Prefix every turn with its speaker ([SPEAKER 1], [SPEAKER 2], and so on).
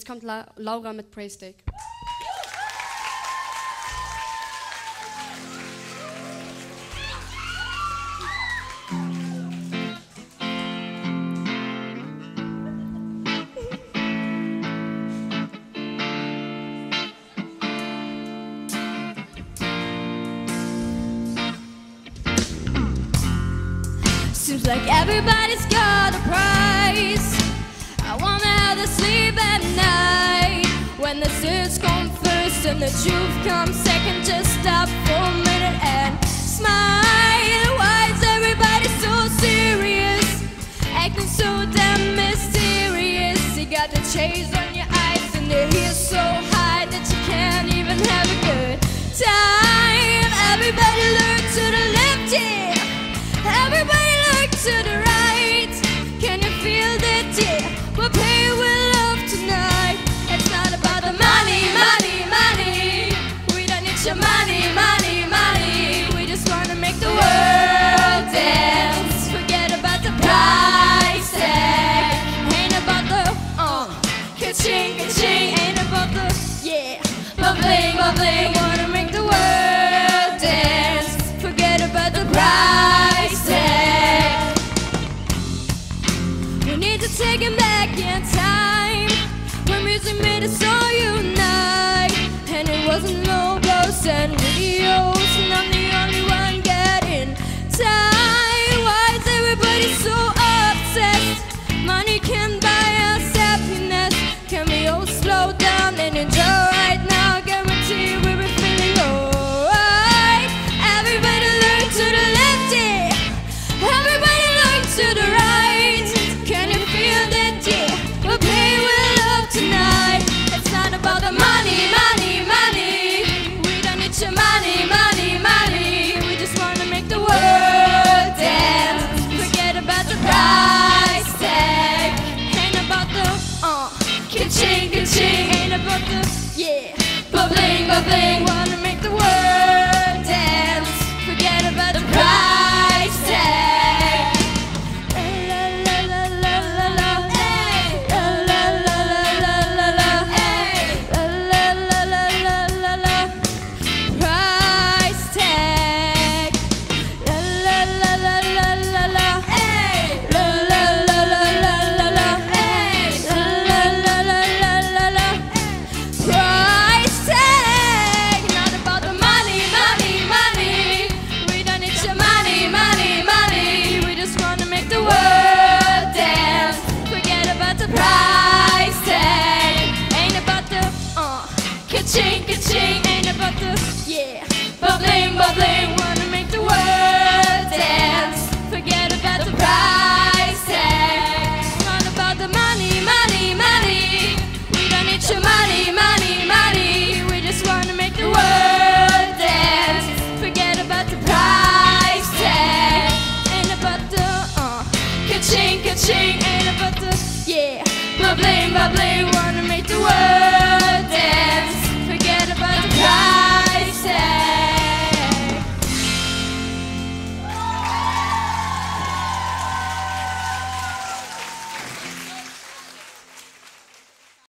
[SPEAKER 1] Jetzt kommt Laura mit Praise Take.
[SPEAKER 2] Seems like everybody's got a price. I wanna have to sleep at night. When the search comes first and the truth comes second, just stop for a minute and smile. Why is everybody so serious? Acting so damn mysterious. You got the chase on your eyes and your heels so high that you can't even have a good time. Everybody look to the left, yeah. Everybody look to the right. Can you feel that, yeah? We'll pay with love tonight. It's not about the money, money, money. We don't need your money, money, money. We just wanna make the world dance. Forget about the price tag. Ain't about the ka-ching, ka-ching. Ain't about the, yeah, bubbling, bubbling. Wanna make the world dance. Forget about the price tag. We need to take him back in time, when music made us all unite. And it wasn't logos and videos, and I'm the only one getting tired. Why is everybody so obsessed? Money can buy us happiness. Can we all slow down and enjoy right now? Guarantee we'll be feeling alright. Everybody look to the left, yeah. Everybody look to the right. Can you feel that, yeah? We'll pay with love tonight. It's not about the money, money, money. We don't need your money, money, money. We just wanna make the world dance. Forget about the price tag. Ain't about the ka-ching, ka-ching. Ain't about the, yeah, bubbling, bubbling.